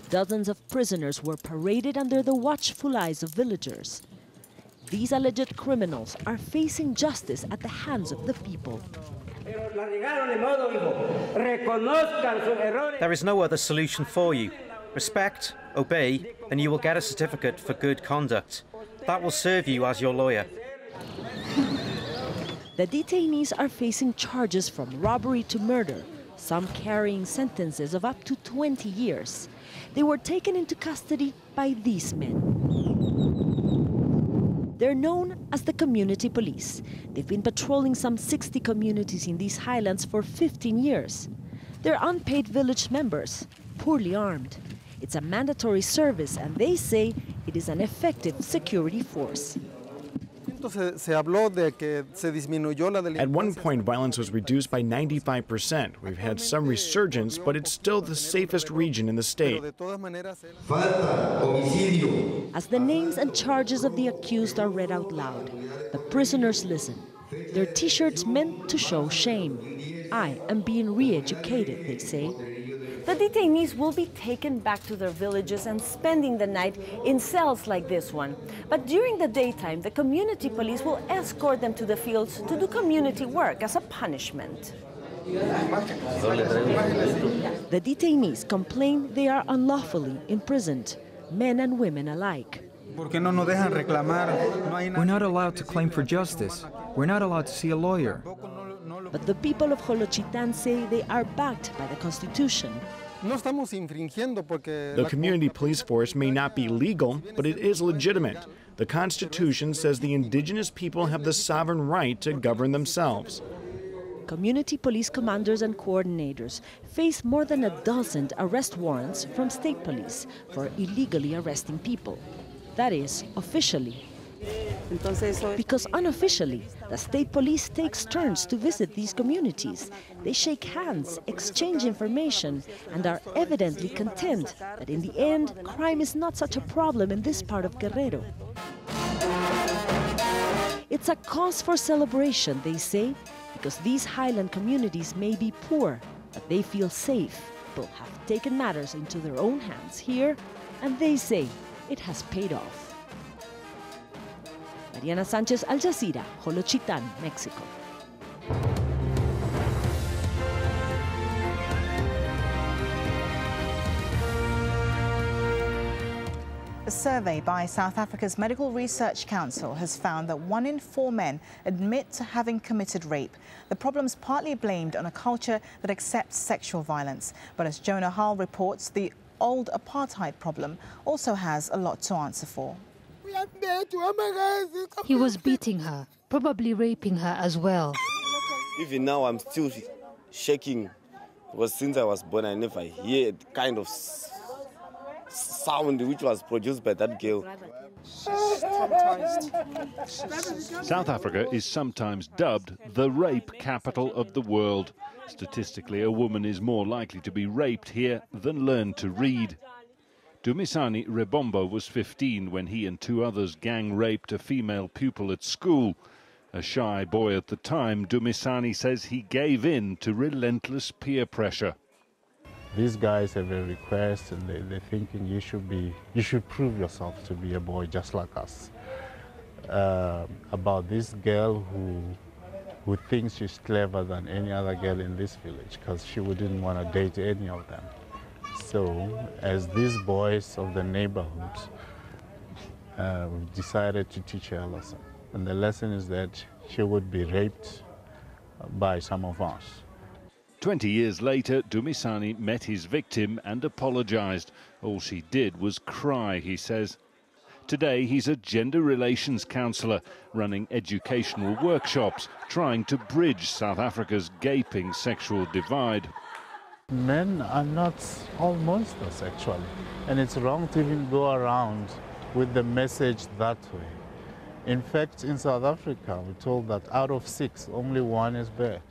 Dozens of prisoners were paraded under the watchful eyes of villagers. These alleged criminals are facing justice at the hands of the people. There is no other solution for you. Respect, obey, and you will get a certificate for good conduct. That will serve you as your lawyer. The detainees are facing charges from robbery to murder, some carrying sentences of up to 20 years. They were taken into custody by these men. They're known as the community police. They've been patrolling some 60 communities in these highlands for 15 years. They're unpaid village members, poorly armed. It's a mandatory service, and they say it is an effective security force. At one point, violence was reduced by 95%. We've had some resurgence, but it's still the safest region in the state. As the names and charges of the accused are read out loud, the prisoners listen. Their T-shirts meant to show shame. I am being re-educated, they say. The detainees will be taken back to their villages and spending the night in cells like this one. But during the daytime, the community police will escort them to the fields to do community work as a punishment. The detainees complain they are unlawfully imprisoned, men and women alike. We're not allowed to claim for justice. We're not allowed to see a lawyer. But the people of Jolochitan say they are backed by the Constitution. The community police force may not be legal, but it is legitimate. The Constitution says the indigenous people have the sovereign right to govern themselves. Community police commanders and coordinators face more than a dozen arrest warrants from state police for illegally arresting people. That is, officially. Because unofficially, the state police takes turns to visit these communities. They shake hands, exchange information, and are evidently content that in the end, crime is not such a problem in this part of Guerrero. It's a cause for celebration, they say, because these highland communities may be poor, but they feel safe. People have taken matters into their own hands here, and they say it has paid off. Mariana Sanchez, AlJazeera, Jolochitan, Mexico. A survey by South Africa's Medical Research Council has found that 1 in 4 men admit to having committed rape. The problem's partly blamed on a culture that accepts sexual violence. But as Jonah Hull reports, the old apartheid problem also has a lot to answer for. He was beating her, probably raping her as well. Even now, I'm still shaking, because since I was born, I never heard kind of sound which was produced by that girl. South Africa is sometimes dubbed the rape capital of the world. Statistically, a woman is more likely to be raped here than learn to read. Dumisani Rebombo was 15 when he and 2 others gang-raped a female pupil at school. A shy boy at the time, Dumisani says he gave in to relentless peer pressure. These guys have a request, and they're thinking you should prove yourself to be a boy just like us. About this girl who thinks she's clever than any other girl in this village, because she wouldn't want to date any of them. So, as these boys of the neighborhood, we've decided to teach her a lesson. And the lesson is that she would be raped by some of us. 20 years later, Dumisani met his victim and apologized. All she did was cry, he says. Today, he's a gender relations counselor, running educational workshops, trying to bridge South Africa's gaping sexual divide. Men are not all monsters, actually. And it's wrong to even go around with the message that way. In fact, in South Africa, we're told that out of 6, only 1 is bad.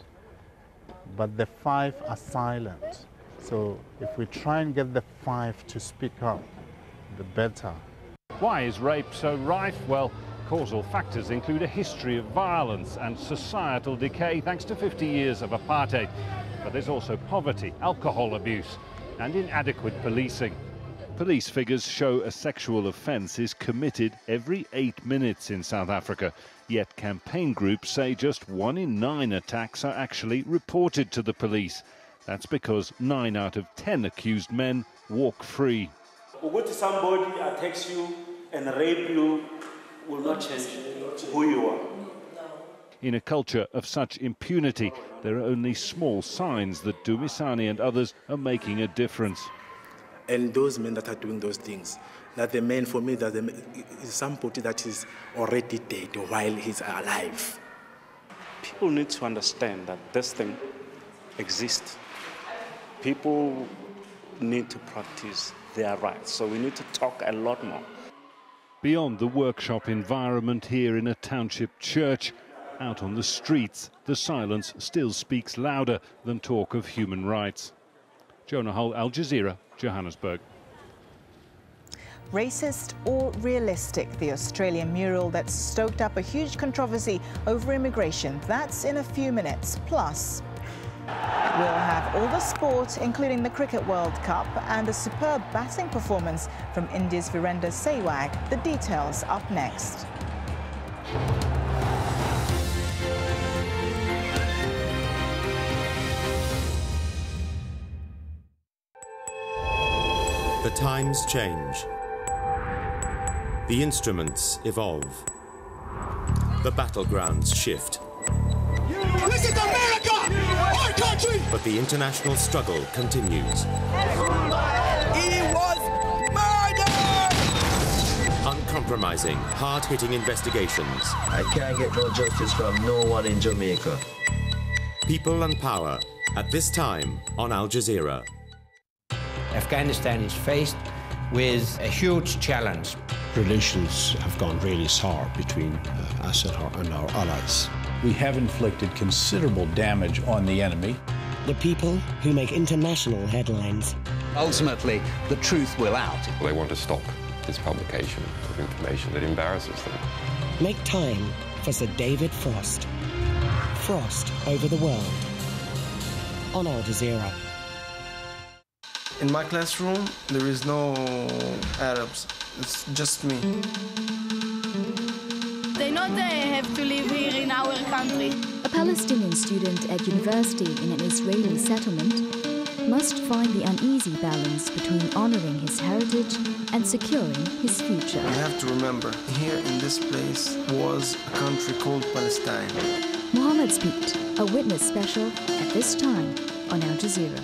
But the 5 are silent. So if we try and get the 5 to speak up, the better. Why is rape so rife? Well, causal factors include a history of violence and societal decay thanks to 50 years of apartheid. But there's also poverty, alcohol abuse. and inadequate policing. Police figures show a sexual offence is committed every 8 minutes in South Africa, yet campaign groups say just 1 in 9 attacks are actually reported to the police. That's because 9 out of 10 accused men walk free. Somebody attacks you and rape you will not change who you are. In a culture of such impunity, there are only small signs that Dumisani and others are making a difference. And those men that are doing those things, that the man, for me, that is somebody that is already dead while he's alive. People need to understand that this thing exists. People need to practice their rights, so we need to talk a lot more. Beyond the workshop environment here in a township church, out on the streets, the silence still speaks louder than talk of human rights. Jonah Hull, AlJazeera, Johannesburg. Racist or realistic? The Australian mural that stoked up a huge controversy over immigration. That's in a few minutes. Plus, we'll have all the sport, including the Cricket World Cup and a superb batting performance from India's Virender Sehwag. The details up next. The times change. The instruments evolve. The battlegrounds shift. This is America! Our country! But the international struggle continues. He was murdered! Uncompromising, hard-hitting investigations. I can't get no justice from no one in Jamaica. People and power, at this time on Al Jazeera. Afghanistan is faced with a huge challenge. Relations have gone really sour between us and our allies. We have inflicted considerable damage on the enemy. The people who make international headlines. Ultimately, the truth will out. They want to stop this publication of information that embarrasses them. Make time for Sir David Frost. Frost over the world. On Al Jazeera. In my classroom, there is no Arabs. It's just me. They know they have to live here in our country. A Palestinian student at university in an Israeli settlement must find the uneasy balance between honoring his heritage and securing his future. You have to remember, here in this place was a country called Palestine. Mohammed Speaked, a witness special at this time on Al Jazeera.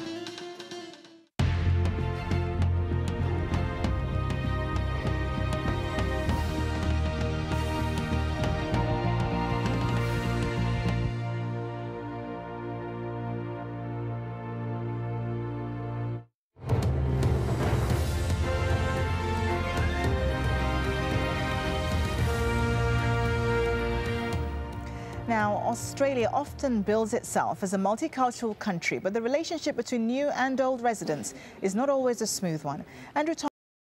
Now, Australia often bills itself as a multicultural country, but the relationship between new and old residents is not always a smooth one. Andrew